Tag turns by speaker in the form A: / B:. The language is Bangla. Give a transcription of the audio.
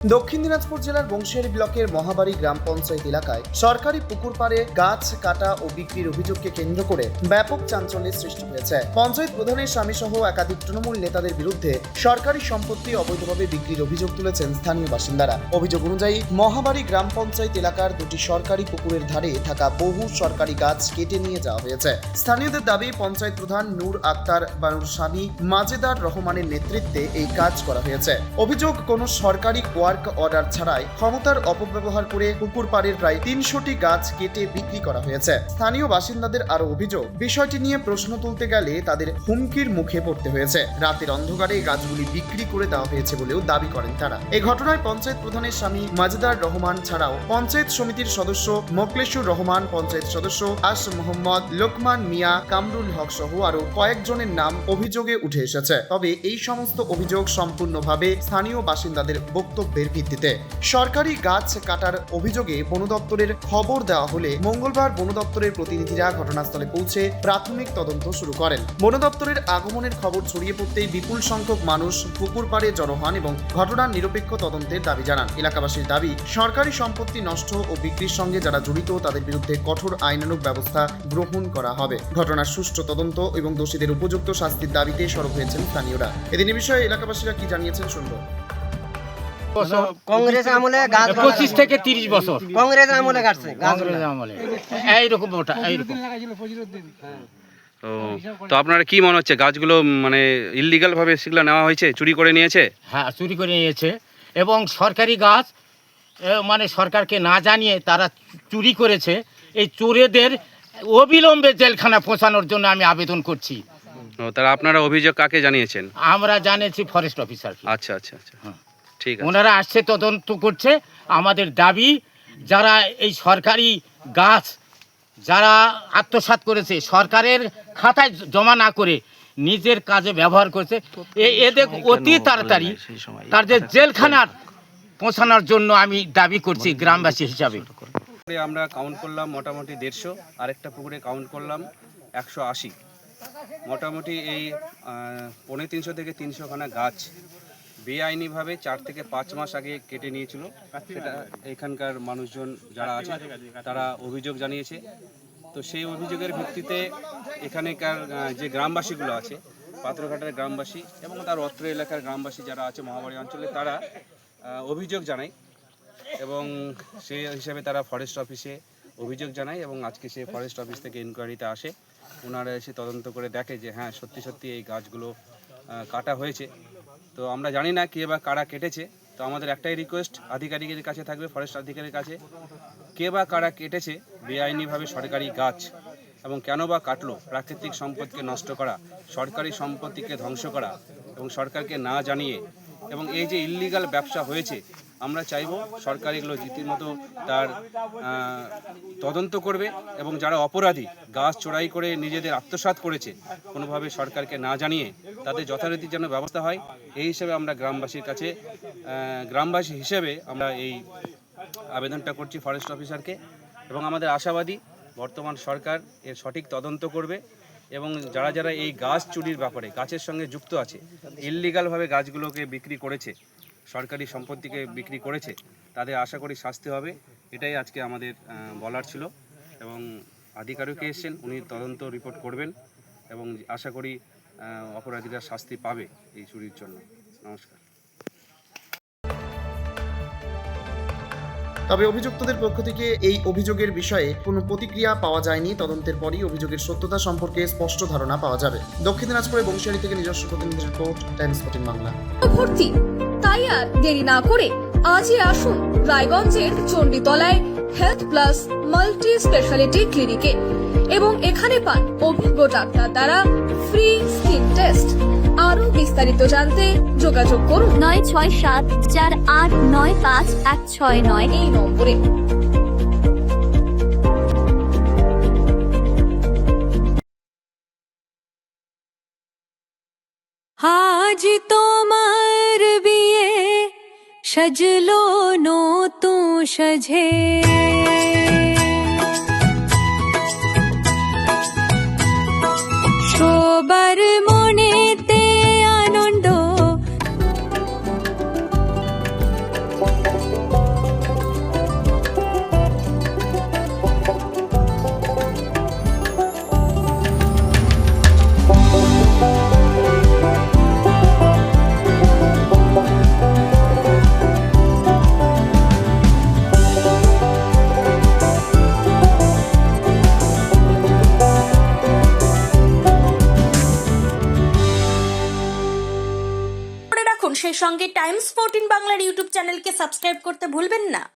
A: দক্ষিণ দিনাজপুর জেলার বংশিয়ারি ব্লকের মহাবাড়ি গ্রাম পঞ্চায়েত এলাকায় সরকারি পুকুর পাড়ে গাছ কাটা ও বিক্রির অভিযোগকে কেন্দ্র করে ব্যাপক চাঞ্চল্যের সৃষ্টি হয়েছে। পঞ্চায়েত প্রধানের স্বামী সহ একাধিক তৃণমূল নেতাদের বিরুদ্ধে সরকারি সম্পত্তি অবৈধভাবে বিক্রির অভিযোগ তুলেছেন স্থানীয় বাসিন্দারা। অভিযোগ অনুযায়ী মহাবাড়ি গ্রাম পঞ্চায়েত এলাকার দুটি সরকারি পুকুরের ধারে থাকা বহু সরকারি গাছ কেটে নিয়ে যাওয়া হয়েছে। স্থানীয়দের দাবি, পঞ্চায়েত প্রধান নূর আক্তার বানুর স্বামী মাজেদার রহমানের নেতৃত্বে এই কাজ করা হয়েছে। অভিযোগ, কোনো সরকারি অর্ডার ছাড়াই ক্ষমতার অপব্যবহার করে পুকুর পাড়ের প্রায় ৩০০টি গাছ কেটে বিক্রি করা হয়েছে। স্থানীয় বাসিন্দাদের আরো অভিযোগ, বিষয়টি নিয়ে প্রশ্ন তুলতে গেলে তাদের হুমকির মুখে পড়তে হয়েছে। রাতের অন্ধকারে গাছগুলি বিক্রি করে দেওয়া হয়েছে বলেও দাবি করেন তারা। এই ঘটনায় পঞ্চায়েত প্রধানের স্বামী মাজেদার রহমান ছাড়াও পঞ্চায়েত সমিতির সদস্য মোকলেশুর রহমান, পঞ্চায়েত সদস্য আশ মোহাম্মদ, লোকমান মিয়া, কামরুল হক সহ আরো কয়েকজনের নাম অভিযোগে উঠে এসেছে। তবে এই সমস্ত অভিযোগ সম্পূর্ণভাবে স্থানীয় বাসিন্দাদের বক্তব্যের ভিত্তিতে। সরকারি গাছ কাটার অভিযোগে বন দপ্তরের খবর দেওয়া হলে মঙ্গলবার বন দপ্তরের প্রতিনিধিরা ঘটনাস্থলে পৌঁছে প্রাথমিক তদন্ত শুরু করেন। বন দপ্তরের আগমনের খবর ছড়িয়ে পড়তেই বিপুল সংখ্যক মানুষ পুকুর পাড়ে জড়ো হন এবং ঘটনার নিরপেক্ষ তদন্তের দাবি জানান। এলাকাবাসীর দাবি, সরকারি সম্পত্তি নষ্ট ও বিক্রির সঙ্গে যারা জড়িত তাদের বিরুদ্ধে কঠোর আইনানুগ ব্যবস্থা গ্রহণ করা হবে। ঘটনার সুষ্ঠু তদন্ত এবং দোষীদের উপযুক্ত শাস্তির দাবিতে সরব হয়েছেন স্থানীয়রা। এদিন এ বিষয়ে এলাকাবাসীরা কি জানিয়েছেন শুনবো।
B: কংগ্রেস আমলে গাছ
C: 25 থেকে 30 বছর
B: কংগ্রেস আমলে কাটছে
C: কংগ্রেস আমলে এইরকম ওটা এইরকম।
D: তো আপনারা কি মনে হচ্ছে, গাছগুলো মানে ইললিগাল ভাবে সেগুলো নেওয়া হয়েছে, চুরি করে নিয়েছে?
C: হ্যাঁ, চুরি করে নিয়েছে এবং সরকারি গাছ মানে সরকারকে না জানিয়ে তারা চুরি করেছে। এই চোরেদের অবিলম্বে জেলখানা পৌঁছানোর জন্য আমি আবেদন করছি।
D: তারা আপনারা অভিযোগ কাকে জানিয়েছেন?
C: আমরা জানিয়েছি ফরেস্ট অফিসার।
D: আচ্ছা আচ্ছা আচ্ছা, ঠিক আছে।
C: ওনারা আসছে, তদন্ত করছে। আমাদের দাবি, যারা এই সরকারি গাছ যারা আত্মসাৎ করেছে, সরকারের খাতায় জমা না করে নিজের কাজে ব্যবহার করেছে, এদের অতি তাড়াতাড়ি তাদের জেলখানার পৌঁছানোর জন্য আমি দাবি করছি গ্রামবাসী হিসাবে।
D: আমরা কাউন্ট করলাম মোটামুটি 150, আরেকটা পুকুরে কাউন্ট করলাম 180। মোটামুটি এই 350 থেকে 300 খানা গাছ বেআইনিভাবে 4 থেকে 5 মাস আগে কেটে নিয়েছিল। সেটা এখানকার মানুষজন যারা আছে তারা অভিযোগ জানিয়েছে। তো সেই অভিযোগের ভিত্তিতে এখানকার যে গ্রামবাসীগুলো আছে, পাত্রঘাটের গ্রামবাসী এবং তার অত্র এলাকার গ্রামবাসী যারা আছে মহাবাড়ি অঞ্চলে, তারা অভিযোগ জানায় এবং সেই হিসাবে তারা ফরেস্ট অফিসে অভিযোগ জানায় এবং আজকে সে ফরেস্ট অফিস থেকে ইনকোয়ারিতে আসে। ওনারা এসে তদন্ত করে দেখে যে হ্যাঁ, সত্যি সত্যি এই গাছগুলো কাটা হয়েছে। তো আমরা জানি না কে বা কারা কেটেছে। তো আমাদের একটাই রিকোয়েস্ট আধিকারিকের কাছে থাকবে, ফরেস্ট আধিকারিকের কাছে, কে বা কারা কেটেছে বেআইনিভাবে সরকারি গাছ এবং কেন বা কাটলো। প্রাকৃতিক সম্পদকে নষ্ট করা, সরকারি সম্পত্তিকে ধ্বংস করা এবং সরকারকে না জানিয়ে, এবং এই যে ইললিগাল ব্যবসা হয়েছে, আমরা চাইব সরকার এগুলো রীতিমতো তার তদন্ত করবে এবং যারা অপরাধী গাছ চোরাই করে নিজেদের আত্মসাৎ করেছে কোনোভাবে সরকারকে না জানিয়ে তাদের যথারীতি যেন ব্যবস্থা হয়। এই হিসেবে আমরা গ্রামবাসীর কাছে গ্রামবাসী হিসেবে আমরা এই আবেদনটা করছি ফরেস্ট অফিসারকে এবং আমাদের আশাবাদী বর্তমান সরকার এর সঠিক তদন্ত করবে এবং যারা যারা এই গাছ চুরির ব্যাপারে গাছের সঙ্গে যুক্ত আছে, ইললিগালভাবে গাছগুলোকে বিক্রি করেছে, সরকারি সম্পত্তিকে বিক্রি করেছে, তাদের আশা করি শাস্তি হবে। এটাই আজকে আমাদের বলার ছিল এবং আধিকারিক এসেছেন, উনি তদন্ত রিপোর্ট করবেন এবং আশা করি অপরাধীরা শাস্তি পাবে এই চুরির জন্য। নমস্কার।
A: তবে অভিযুক্তদের পক্ষ থেকে এই অভিযোগের বিষয়ে কোনো প্রতিক্রিয়া পাওয়া যায়নি। তদন্তের পরই অভিযোগের সত্যতা সম্পর্কে স্পষ্ট ধারণা পাওয়া যাবে। দক্ষিণ দিনাজপুরের বংশিয়ারি থেকে নিজস্ব প্রতিনিধি রিপোর্ট, টাইমস 14 বাংলা।
E: ভর্তি, তাই আর দেরি না করে আজই আসুন রায়গঞ্জের চণ্ডীতলায় হেলথ প্লাস মাল্টি স্পেশালিটি ক্লিনিকে এবং এখানে পান অভিজ্ঞ ডাক্তার দ্বারা ফ্রি স্কিন টেস্ট। আরো বিস্তারিত জানতে যোগাযোগ করুন 9674895169 এই নম্বরে।
F: আজ তোমার বিয়ে সাজলো নতুন সাজে, সবার মনেতে আনন্দ
G: সেই সঙ্গে টাইমস 14 বাংলার ইউটিউব চ্যানেলকে সাবস্ক্রাইব করতে ভুলবেন না।